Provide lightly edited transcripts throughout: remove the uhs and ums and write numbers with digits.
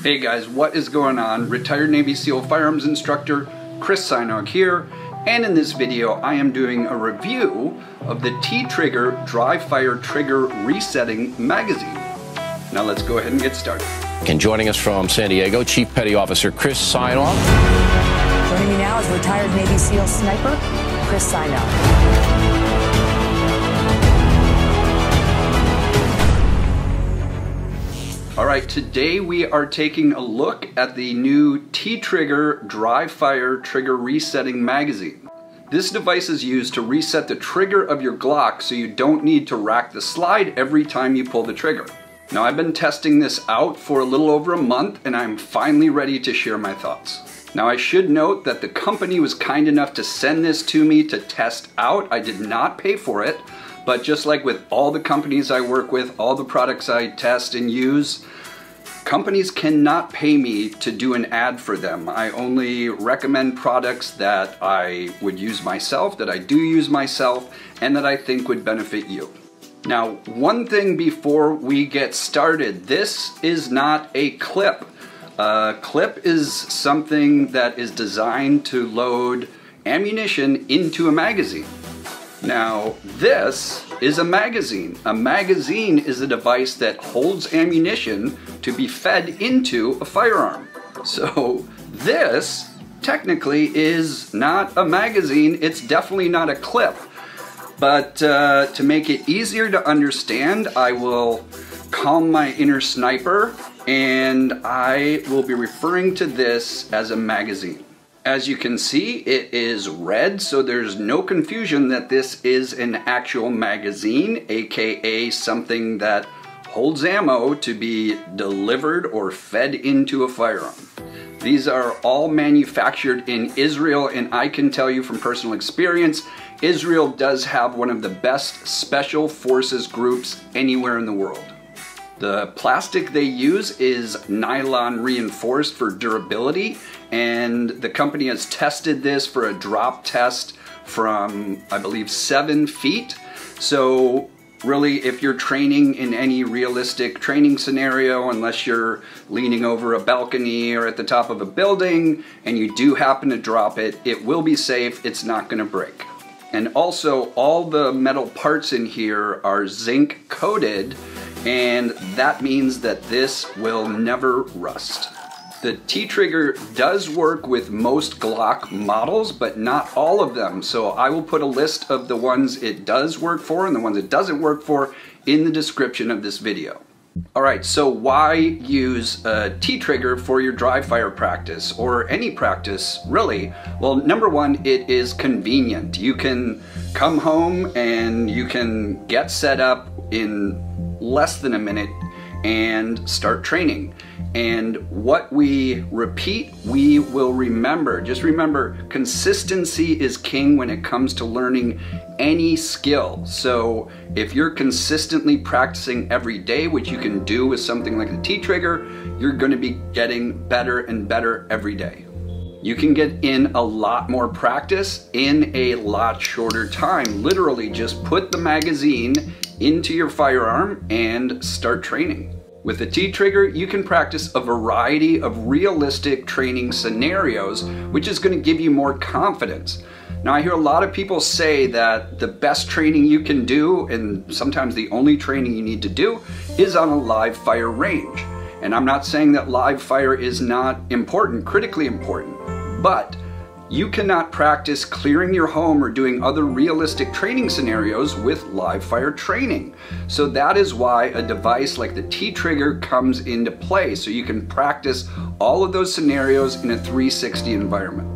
Hey guys, what is going on? Retired Navy SEAL firearms instructor Chris Sinog here, and in this video I am doing a review of the TTrigger dry fire trigger resetting magazine. Now let's go ahead and get started. And joining us from San Diego, Chief Petty Officer Chris Sinog. Joining me now is retired Navy SEAL sniper Chris Sinog. Alright, today we are taking a look at the new TTrigger dry fire trigger resetting magazine. This device is used to reset the trigger of your Glock so you don't need to rack the slide every time you pull the trigger. Now I've been testing this out for a little over a month and I'm finally ready to share my thoughts. Now I should note that the company was kind enough to send this to me to test out. I did not pay for it. But just like with all the companies I work with, all the products I test and use, companies cannot pay me to do an ad for them. I only recommend products that I would use myself, that I do use myself, and that I think would benefit you. Now, one thing before we get started, this is not a clip. A clip is something that is designed to load ammunition into a magazine. Now, this is a magazine. A magazine is a device that holds ammunition to be fed into a firearm. So this technically is not a magazine. It's definitely not a clip. But to make it easier to understand, I will calm my inner sniper and I will be referring to this as a magazine. As you can see, it is red, so there's no confusion that this is an actual magazine, aka something that holds ammo to be delivered or fed into a firearm. These are all manufactured in Israel, and I can tell you from personal experience, Israel does have one of the best special forces groups anywhere in the world. The plastic they use is nylon reinforced for durability, and the company has tested this for a drop test from, I believe, 7 feet. So really, if you're training in any realistic training scenario, unless you're leaning over a balcony or at the top of a building and you do happen to drop it, it will be safe, it's not gonna break. And also, all the metal parts in here are zinc coated, and that means that this will never rust. The TTrigger does work with most Glock models, but not all of them. So I will put a list of the ones it does work for and the ones it doesn't work for in the description of this video. Alright, so why use a TTrigger for your dry fire practice, or any practice really? Well, number one, it is convenient. You can come home and you can get set up in less than a minute and start training. And what we repeat, we will remember. Just remember, consistency is king when it comes to learning any skill. So if you're consistently practicing every day, which you can do with something like the TTrigger, you're going to be getting better and better every day. You can get in a lot more practice in a lot shorter time. Literally just put the magazine into your firearm and start training. With the TTrigger, you can practice a variety of realistic training scenarios, which is going to give you more confidence. Now, I hear a lot of people say that the best training you can do, and sometimes the only training you need to do, is on a live fire range. And I'm not saying that live fire is not important, critically important, but you cannot practice clearing your home or doing other realistic training scenarios with live fire training. So that is why a device like the TTrigger comes into play, so you can practice all of those scenarios in a 360 environment.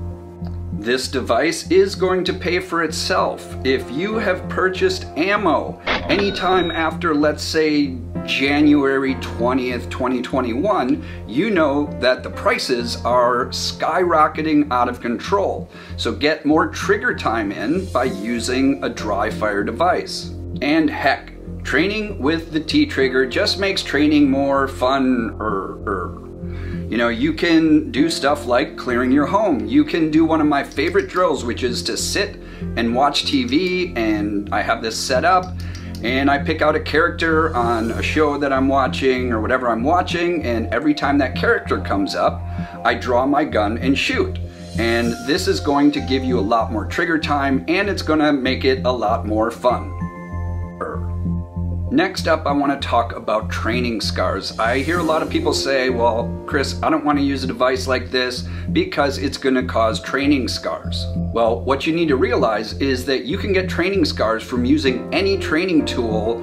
This device is going to pay for itself. If you have purchased ammo anytime after, let's say, January 20th, 2021, you know that the prices are skyrocketing out of control. So get more trigger time in by using a dry fire device. And heck, training with the TTrigger just makes training more fun. You know, you can do stuff like clearing your home. You can do one of my favorite drills, which is to sit and watch TV, and I have this set up, And I pick out a character on a show that I'm watching or whatever I'm watching, and every time that character comes up, I draw my gun and shoot. And this is going to give you a lot more trigger time, and it's gonna make it a lot more fun. Next up, I want to talk about training scars. I hear a lot of people say, well, Chris, I don't want to use a device like this because it's going to cause training scars. Well, what you need to realize is that you can get training scars from using any training tool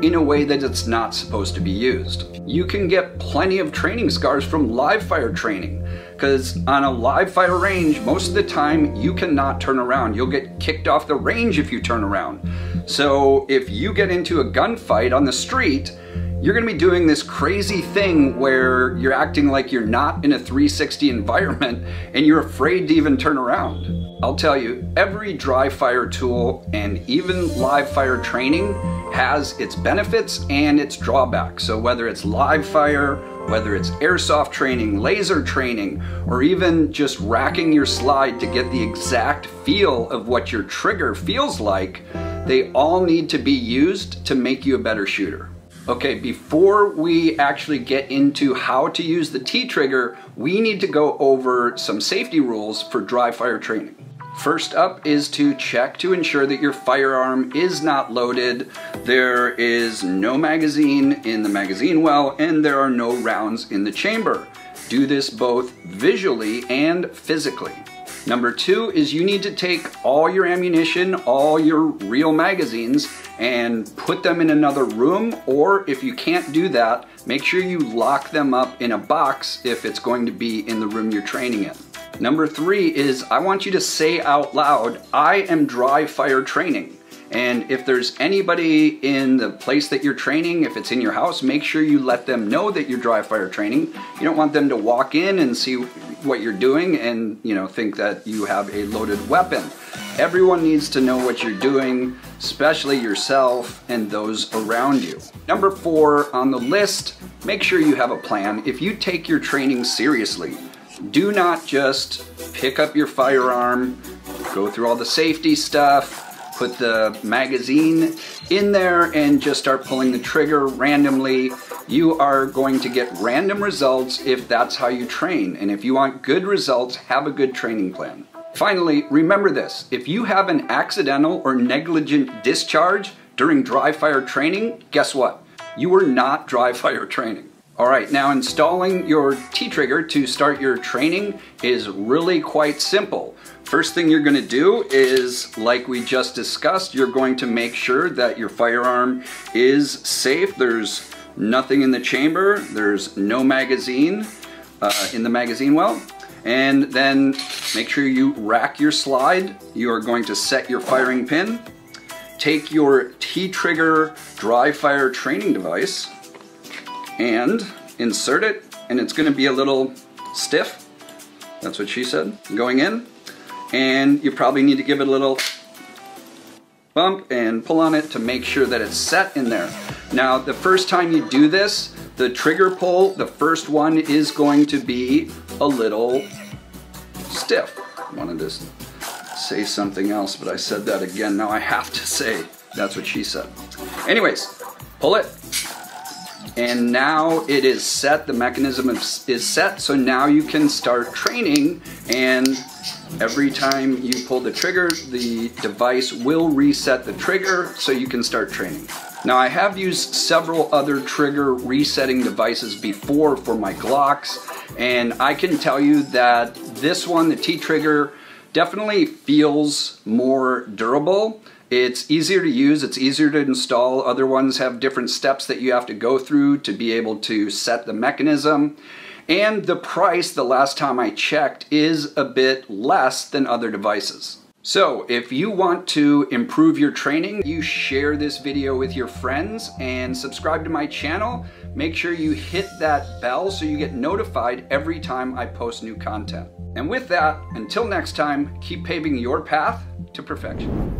in a way that it's not supposed to be used. You can get plenty of training scars from live fire training, because on a live fire range, most of the time you cannot turn around. You'll get kicked off the range if you turn around. So if you get into a gunfight on the street, you're gonna be doing this crazy thing where you're acting like you're not in a 360 environment and you're afraid to even turn around. I'll tell you, every dry fire tool and even live fire training has its benefits and its drawbacks. So whether it's live fire, whether it's airsoft training, laser training, or even just racking your slide to get the exact feel of what your trigger feels like, they all need to be used to make you a better shooter. Okay, before we actually get into how to use the TTrigger, we need to go over some safety rules for dry fire training. First up is to check to ensure that your firearm is not loaded, there is no magazine in the magazine well, and there are no rounds in the chamber. Do this both visually and physically. Number two is you need to take all your ammunition, all your real magazines, and put them in another room, or if you can't do that, make sure you lock them up in a box if it's going to be in the room you're training in. Number three is I want you to say out loud, I am dry fire training. And if there's anybody in the place that you're training, if it's in your house, make sure you let them know that you're dry fire training. You don't want them to walk in and see what you're doing and, you know, think that you have a loaded weapon. Everyone needs to know what you're doing, especially yourself and those around you. Number four on the list, make sure you have a plan. If you take your training seriously, do not just pick up your firearm, go through all the safety stuff, put the magazine in there and just start pulling the trigger randomly. You are going to get random results if that's how you train. And if you want good results, have a good training plan. Finally, remember this, if you have an accidental or negligent discharge during dry fire training, guess what? You are not dry fire training. All right, now installing your TTrigger to start your training is really quite simple. First thing you're gonna do is, like we just discussed, you're going to make sure that your firearm is safe. There's nothing in the chamber, there's no magazine in the magazine well. And then make sure you rack your slide. You are going to set your firing pin. Take your TTrigger dry fire training device and insert it, and it's going to be a little stiff. That's what she said. Going in, and you probably need to give it a little bump and pull on it to make sure that it's set in there. Now, the first time you do this, the trigger pull, the first one is going to be a little stiff. I wanted to say something else, but I said that again. Now I have to say that's what she said. Anyways, pull it. And now it is set, the mechanism is set, so now you can start training, and every time you pull the trigger, the device will reset the trigger so you can start training. Now, I have used several other trigger resetting devices before for my Glocks, and I can tell you that this one, the TTrigger, definitely feels more durable. It's easier to use, it's easier to install. Other ones have different steps that you have to go through to be able to set the mechanism. And the price, the last time I checked, is a bit less than other devices. So if you want to improve your training, you share this video with your friends and subscribe to my channel. Make sure you hit that bell so you get notified every time I post new content. And with that, until next time, keep paving your path to perfection.